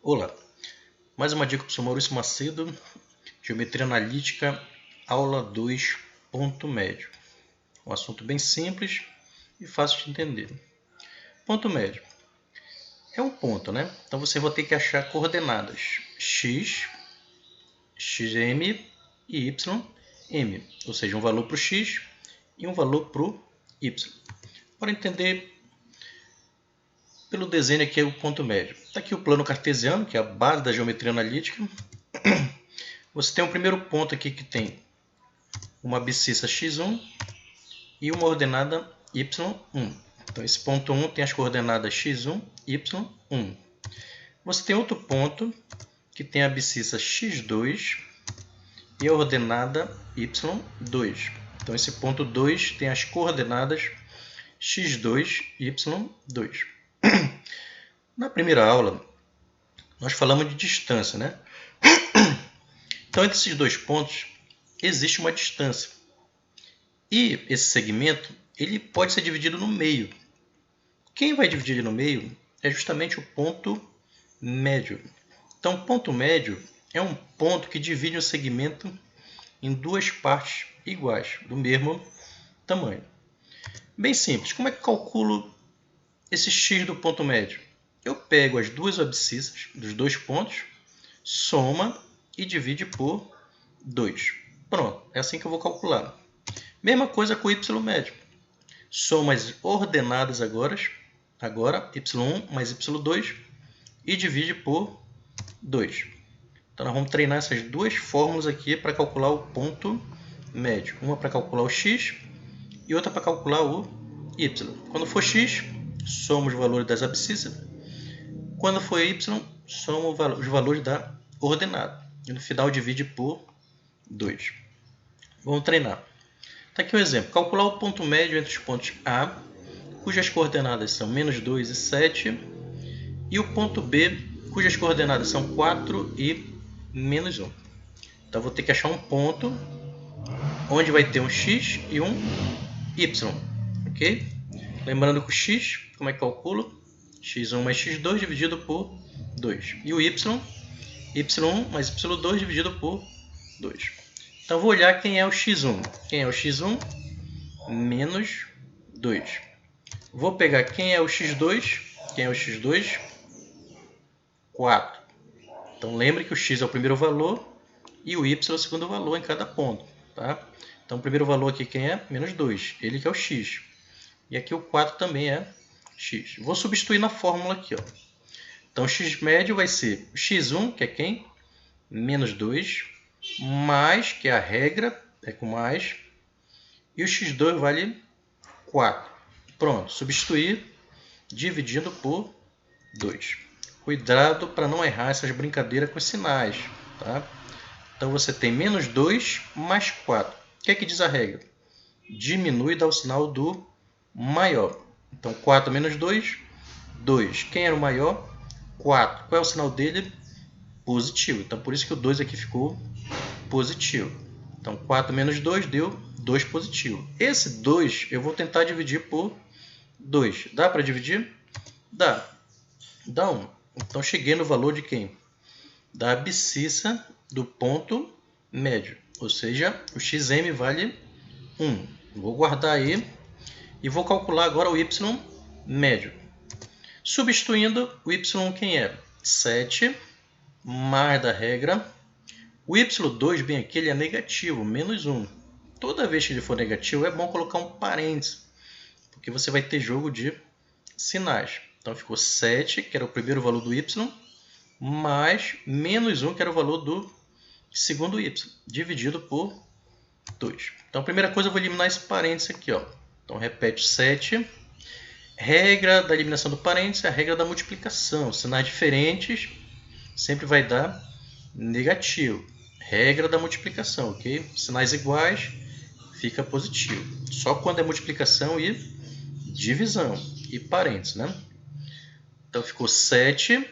Olá, mais uma dica para o Sr. Maurício Macedo, Geometria Analítica, aula 2, ponto médio. Um assunto bem simples e fácil de entender. Ponto médio é um ponto, né? Então você vai ter que achar coordenadas x, xm e ym, ou seja, um valor para o x e um valor para o y. Para entender pelo desenho aqui é o ponto médio. Está aqui o plano cartesiano, que é a base da geometria analítica. Você tem o primeiro ponto aqui que tem uma abscissa x1 e uma ordenada y1. Então, esse ponto 1 tem as coordenadas x1, y1. Você tem outro ponto que tem a abscissa x2 e a ordenada y2. Então, esse ponto 2 tem as coordenadas x2, y2. Na primeira aula, nós falamos de distância, né? Então, entre esses dois pontos, existe uma distância. E esse segmento ele pode ser dividido no meio. Quem vai dividir ele no meio é justamente o ponto médio. Então, o ponto médio é um ponto que divide um segmento em duas partes iguais, do mesmo tamanho. Bem simples. Como é que eu calculo esse x do ponto médio? Eu pego as duas abscissas dos dois pontos, soma e divide por 2. Pronto, é assim que eu vou calcular. Mesma coisa com o y médio. Soma as ordenadas agora y1 mais y2 e divide por 2. Então, nós vamos treinar essas duas fórmulas aqui para calcular o ponto médio. Uma para calcular o x e outra para calcular o y. Quando for x, soma os valores das abscissas. Quando for y, soma os valores da ordenada. E no final divide por 2. Vamos treinar. Está aqui um exemplo. Calcular o ponto médio entre os pontos A, cujas coordenadas são menos 2 e 7, e o ponto B, cujas coordenadas são 4 e menos 1. Então, vou ter que achar um ponto onde vai ter um x e um y. Ok? Lembrando que o x, como é que calculo? x1 mais x2 dividido por 2. E o y, y1 mais y2 dividido por 2. Então, vou olhar quem é o x1. Quem é o x1? Menos 2. Vou pegar quem é o x2. Quem é o x2? 4. Então, lembre que o x é o primeiro valor e o y é o segundo valor em cada ponto. Tá? Então, o primeiro valor aqui quem é? Menos 2. Ele que é o x. E aqui o 4 também é x. Vou substituir na fórmula aqui. Ó. Então, o x médio vai ser o x1, que é quem? Menos 2, mais, que é a regra, é com mais, e o x2 vale 4. Pronto, substituir dividindo por 2. Cuidado para não errar essas brincadeiras com os sinais. Tá? Então, você tem menos 2 mais 4. O que é que diz a regra? Diminui e dá o sinal do maior. Então, 4 menos 2, 2. Quem era o maior? 4. Qual é o sinal dele? Positivo. Então, por isso que o 2 aqui ficou positivo. Então, 4 menos 2 deu 2 positivo. Esse 2 eu vou tentar dividir por 2. Dá para dividir? Dá. Dá 1. Então, cheguei no valor de quem? Da abscissa do ponto médio. Ou seja, o xm vale 1. Vou guardar aí e vou calcular agora o y médio. Substituindo o y quem é? 7 mais da regra. O y2 bem aqui ele é negativo, menos 1. Toda vez que ele for negativo é bom colocar um parênteses, porque você vai ter jogo de sinais. Então ficou 7, que era o primeiro valor do y, mais menos 1, que era o valor do segundo y, dividido por 2. Então a primeira coisa eu vou eliminar esse parênteses aqui. Ó. Então repete 7. Regra da eliminação do parênteses é a regra da multiplicação. Sinais diferentes sempre vai dar negativo. Regra da multiplicação, ok? Sinais iguais fica positivo. Só quando é multiplicação e divisão e parênteses, né? Então ficou 7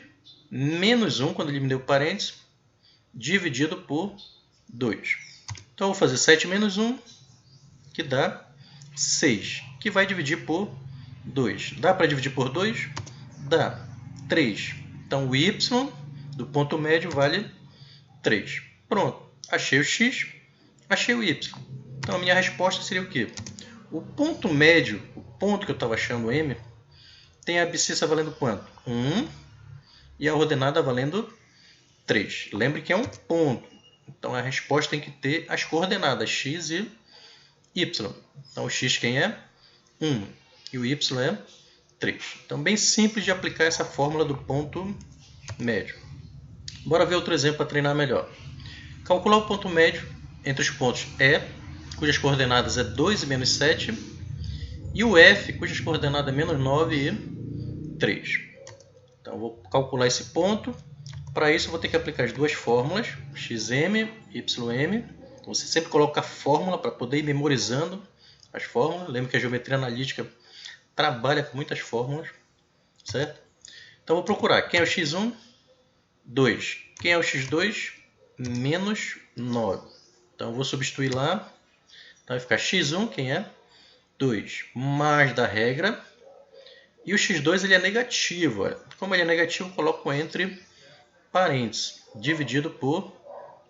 menos 1 quando eliminei o parênteses dividido por 2. Então eu vou fazer 7 menos 1 que dá 6, que vai dividir por 2. Dá para dividir por 2? Dá. 3. Então o y do ponto médio vale 3. Pronto, achei o x, achei o y. Então a minha resposta seria o quê? O ponto médio, o ponto que eu estava achando m, tem a abscissa valendo quanto? 1 e a ordenada valendo 3. Lembre que é um ponto. Então a resposta tem que ter as coordenadas x e y. Então o x quem é? 1 e o y é 3. Então bem simples de aplicar essa fórmula do ponto médio. Bora ver outro exemplo para treinar melhor. Calcular o ponto médio entre os pontos E, cujas coordenadas é 2 e menos 7, e o F, cujas coordenadas é menos 9 e 3. Então eu vou calcular esse ponto. Para isso eu vou ter que aplicar as duas fórmulas, xm, ym. Você sempre coloca a fórmula para poder ir memorizando as fórmulas. Lembra que a geometria analítica trabalha com muitas fórmulas, certo? Então vou procurar quem é o x1, 2. Quem é o x2? Menos 9. Então eu vou substituir lá. Então vai ficar x1, quem é? 2, mais da regra. E o x2 ele é negativo. Olha. Como ele é negativo, eu coloco entre parênteses, dividido por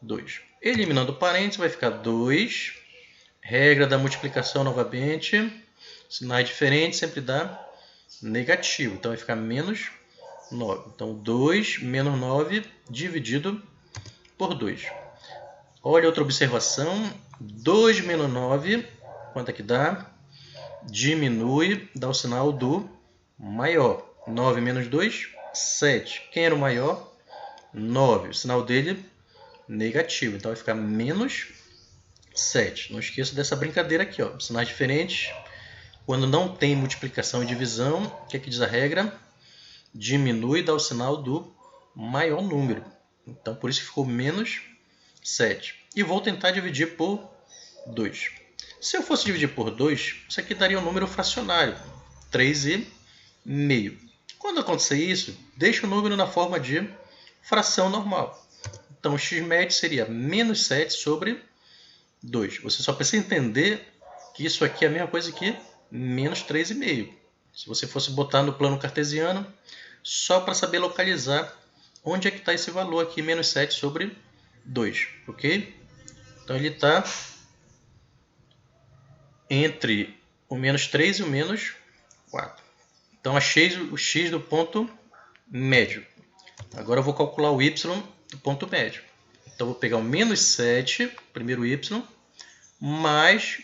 2. Eliminando parênteses, vai ficar 2. Regra da multiplicação novamente. Sinais diferentes sempre dá negativo. Então vai ficar menos 9. Então 2 menos 9 dividido por 2. Olha outra observação. 2 menos 9, quanto é que dá? Diminui, dá o sinal do maior. 9 menos 2, 7. Quem era o maior? 9. O sinal dele, negativo. Então vai ficar menos 7. Não esqueça dessa brincadeira aqui, ó. Sinais diferentes. Quando não tem multiplicação e divisão, o que é que diz a regra? Diminui, dá o sinal do maior número. Então por isso que ficou menos 7. E vou tentar dividir por 2. Se eu fosse dividir por 2, isso aqui daria um número fracionário, 3,5. Quando acontecer isso, deixa o número na forma de fração normal. Então, o x médio seria menos 7 sobre 2. Você só precisa entender que isso aqui é a mesma coisa que menos 3,5. Se você fosse botar no plano cartesiano, só para saber localizar onde é que está esse valor aqui, menos 7 sobre 2. Ok? Então, ele está entre o menos 3 e o menos 4. Então, achei o x do ponto médio. Agora eu vou calcular o y do ponto médio. Então, eu vou pegar o menos 7, primeiro y, mais,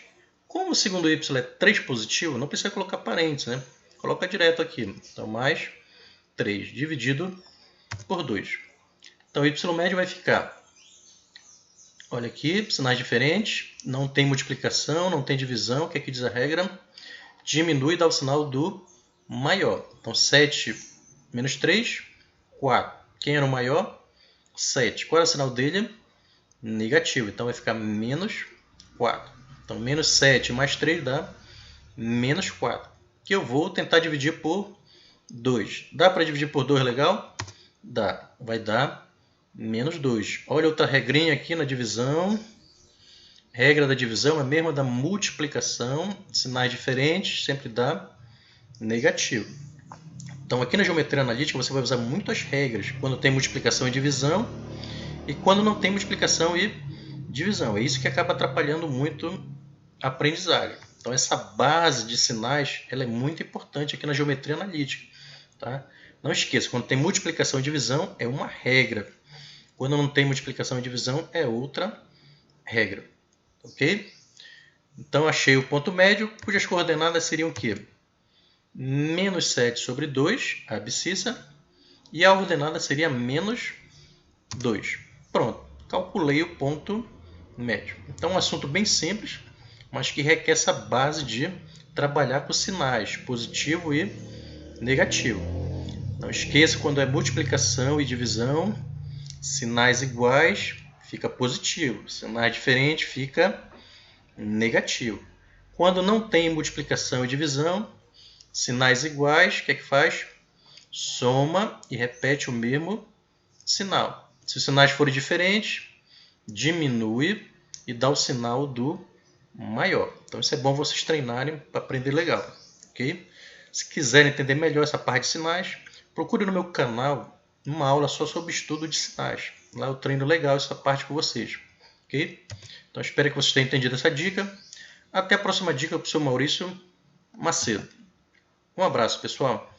como o segundo y é 3 positivo, não precisa colocar parênteses, né? Coloca direto aqui. Então, mais 3 dividido por 2. Então, o y médio vai ficar, olha aqui, sinais diferentes, não tem multiplicação, não tem divisão, o que é que diz a regra? Diminui e dá o sinal do maior. Então, 7 menos 3, 4. Quem era o maior? 7. Qual era o sinal dele? Negativo. Então, vai ficar menos 4. Então, menos 7 mais 3 dá menos 4. Que eu vou tentar dividir por 2. Dá para dividir por 2 legal? Dá. Vai dar menos 2. Olha outra regrinha aqui na divisão. Regra da divisão é a mesma da multiplicação. Sinais diferentes sempre dá negativo. Então, aqui na geometria analítica, você vai usar muitas regras quando tem multiplicação e divisão e quando não tem multiplicação e divisão. É isso que acaba atrapalhando muito a aprendizagem. Então, essa base de sinais ela é muito importante aqui na geometria analítica. Tá? Não esqueça, quando tem multiplicação e divisão, é uma regra. Quando não tem multiplicação e divisão, é outra regra. Ok? Então, achei o ponto médio, cujas coordenadas seriam o quê? Menos 7 sobre 2, a abscissa, e a ordenada seria menos 2. Pronto, calculei o ponto médio. Então, um assunto bem simples, mas que requer essa base de trabalhar com sinais positivo e negativo. Não esqueça, quando é multiplicação e divisão, sinais iguais fica positivo, sinais diferentes fica negativo. Quando não tem multiplicação e divisão, sinais iguais, o que é que faz? Soma e repete o mesmo sinal. Se os sinais forem diferentes, diminui e dá o sinal do maior. Então isso é bom vocês treinarem para aprender legal. Ok? Se quiserem entender melhor essa parte de sinais, procure no meu canal uma aula só sobre estudo de sinais. Lá eu treino legal essa parte com vocês. Ok? Então espero que vocês tenham entendido essa dica. Até a próxima dica, professor Maurício Macedo. Um abraço, pessoal.